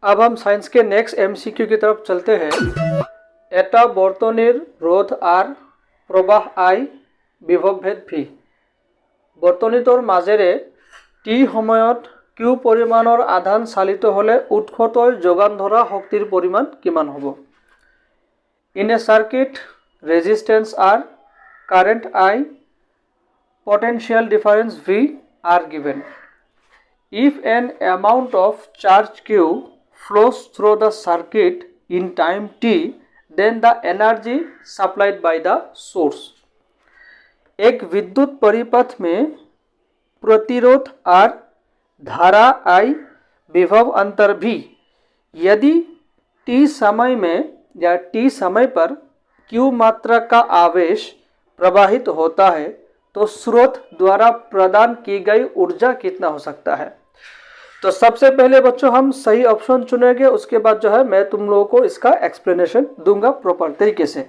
अब हम साइंस के नेक्स्ट एमसीक्यू की तरफ चलते हैं। एटा बर्तनीर रोध आर प्रवाह आई विभव भेद भि। बर्तनीटर माजेरे टी समयत किউ परिमाणर आधान चालित हले उत्सतय जोगान धरा शक्तिर परिमाण किमान hub. In A circuit resistance R, current I, potential difference V are given. If an amount of charge Q flows through the circuit in time t, then the energy supplied by the source. एक विद्युत परिपथ में प्रतिरोध R, धारा I, विभव अंतर V यदि t समय में या t समय पर Q मात्रा का आवेश प्रवाहित होता है तो स्रोत द्वारा प्रदान की गई ऊर्जा कितना हो सकता है। तो सबसे पहले बच्चों हम सही ऑप्शन चुनेंगे, उसके बाद जो है मैं तुम लोगों को इसका एक्सप्लेनेशन दूंगा प्रॉपर तरीके से।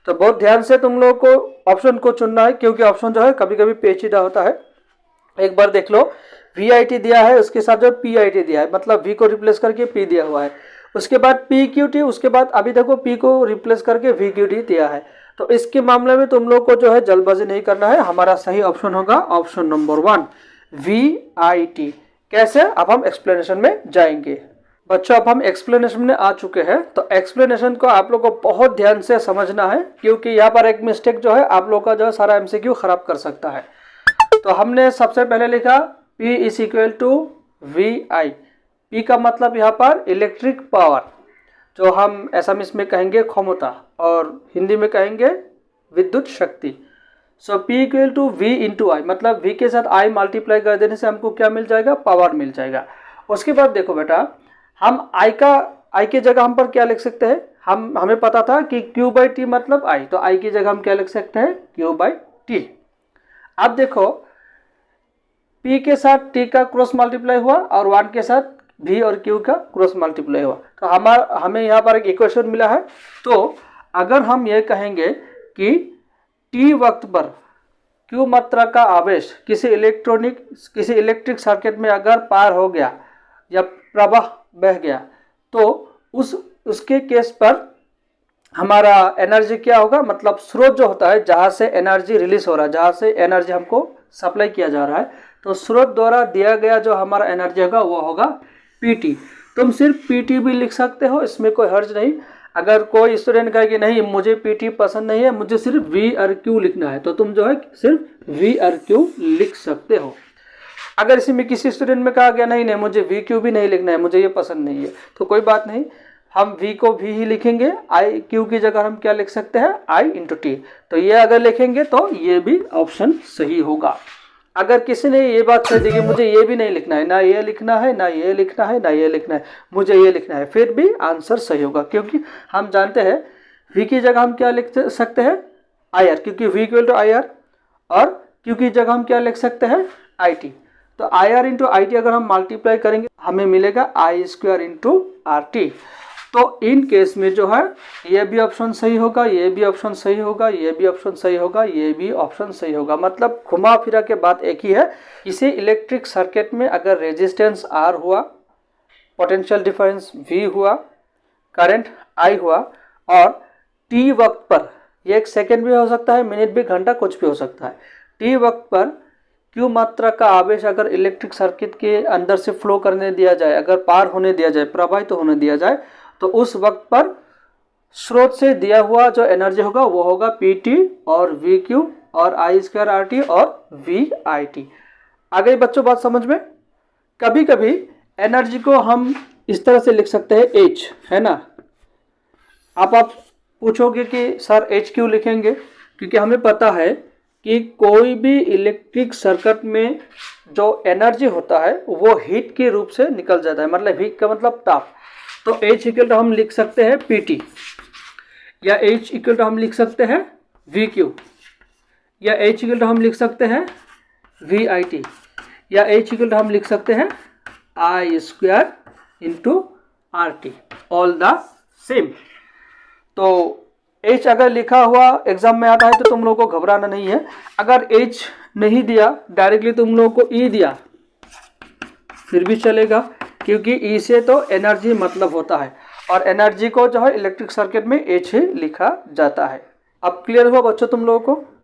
तो बहुत ध्यान से तुम लोगों को ऑप्शन को चुनना है, क्योंकि ऑप्शन जो है कभी कभी पेचीदा होता है। एक बार देख लो, VIT दिया है, उसके साथ जो PIT दिया है, मतलब V को रिप्लेस करके P दिया हुआ है, उसके बाद PQT, उसके बाद अभी देखो P को रिप्लेस करके VQT दिया है। तो इसके मामले में तुम लोग को जो है जल्दबाजी नहीं करना है। हमारा सही ऑप्शन होगा ऑप्शन नंबर 1 VIT। कैसे, अब हम एक्सप्लेनेशन में जाएंगे। बच्चों अब हम एक्सप्लेनेशन में आ चुके हैं। तो एक्सप्लेनेशन को आप लोग को बहुत ध्यान से समझना है, क्योंकि यहाँ पर एक मिस्टेक जो है आप लोग का जो है सारा MCQ खराब कर सकता है। तो हमने सबसे पहले लिखा P is equal to VI। P का मतलब यहाँ पर इलेक्ट्रिक पावर, जो हम एसामीज में कहेंगे क्षमता और हिंदी में कहेंगे विद्युत शक्ति। So P equal to V into I, मतलब V के साथ I मल्टीप्लाई कर देने से हमको क्या मिल जाएगा, पावर मिल जाएगा। उसके बाद देखो बेटा, हम I की जगह हम पर क्या लिख सकते हैं, हमें पता था कि Q बाई टी मतलब I, तो I की जगह हम क्या लिख सकते हैं, Q बाई टी। अब देखो P के साथ T का क्रॉस मल्टीप्लाई हुआ और 1 के साथ V और Q का क्रॉस मल्टीप्लाई हुआ, तो हमें यहाँ पर एक इक्वेशन मिला है। तो अगर हम ये कहेंगे कि T वक्त पर Q मात्रा का आवेश किसी इलेक्ट्रिक सर्किट में अगर पार हो गया या प्रवाह बह गया, तो उसके केस पर हमारा एनर्जी क्या होगा, मतलब स्रोत जो होता है जहाँ से एनर्जी रिलीज हो रहा है, जहाँ से एनर्जी हमको सप्लाई किया जा रहा है, तो स्रोत द्वारा दिया गया जो हमारा एनर्जी होगा वो होगा PT। तुम सिर्फ PT भी लिख सकते हो, इसमें कोई हर्ज नहीं। अगर कोई स्टूडेंट कहे कि नहीं मुझे PT पसंद नहीं है, मुझे सिर्फ V और Q लिखना है, तो तुम जो है सिर्फ V और Q लिख सकते हो। अगर इसी में किसी स्टूडेंट में कहा गया नहीं नहीं मुझे VQ भी नहीं लिखना है, मुझे ये पसंद नहीं है, तो कोई बात नहीं, हम V को V ही लिखेंगे। Q की जगह हम क्या लिख सकते हैं, I इंटू T। तो ये अगर लिखेंगे तो ये भी ऑप्शन सही होगा। अगर किसी ने ये बात कह दी कि मुझे ये भी नहीं लिखना है, ना ये लिखना है, ना ये लिखना है, ना ये लिखना है, मुझे ये लिखना है, फिर भी आंसर सही होगा, क्योंकि हम जानते हैं V की जगह हम क्या लिख सकते हैं, IR, क्योंकि V इक्वल टू IR, और Q की जगह हम क्या लिख सकते हैं, IT। तो IR इंटू IT अगर हम मल्टीप्लाई करेंगे हमें मिलेगा I स्क्वायर इंटू RT। तो इन केस में जो है ये भी ऑप्शन सही होगा, ये भी ऑप्शन सही होगा, ये भी ऑप्शन सही होगा, ये भी ऑप्शन सही होगा। मतलब घुमा फिरा के बात एक ही है। किसी इलेक्ट्रिक सर्किट में अगर रेजिस्टेंस R हुआ, पोटेंशियल डिफरेंस V हुआ, करंट I हुआ, और T वक्त पर, ये एक सेकेंड भी हो सकता है, मिनट भी, घंटा, कुछ भी हो सकता है, T वक्त पर Q मात्रा का आवेश अगर इलेक्ट्रिक सर्किट के अंदर से फ्लो करने दिया जाए, अगर पार होने दिया जाए, प्रवाहित तो होने दिया जाए, तो उस वक्त पर स्रोत से दिया हुआ जो एनर्जी होगा वो होगा PT और VQ और I स्क्वायर RT और VIT। आ गई बच्चों बात समझ में। कभी कभी एनर्जी को हम इस तरह से लिख सकते हैं H, है ना। आप पूछोगे कि सर H क्यों लिखेंगे, क्योंकि हमें पता है कि कोई भी इलेक्ट्रिक सर्किट में जो एनर्जी होता है वो हीट के रूप से निकल जाता है, मतलब हीट का मतलब ताप। तो H इक्वल टू हम लिख सकते हैं PT, या H इक्वल टू हम लिख सकते हैं VQ, या H इक्वल टू हम लिख सकते हैं VIT, या H इक्वल टू हम लिख सकते हैं I square into RT, all the same. तो H अगर लिखा हुआ एग्जाम में आता है तो तुम लोगों को घबराना नहीं है। अगर H नहीं दिया, डायरेक्टली तुम लोगों को E दिया फिर भी चलेगा। क्योंकि ई से तो एनर्जी मतलब होता है और एनर्जी को जो है इलेक्ट्रिक सर्किट में एच ही लिखा जाता है। अब क्लियर हुआ बच्चों तुम लोगों को?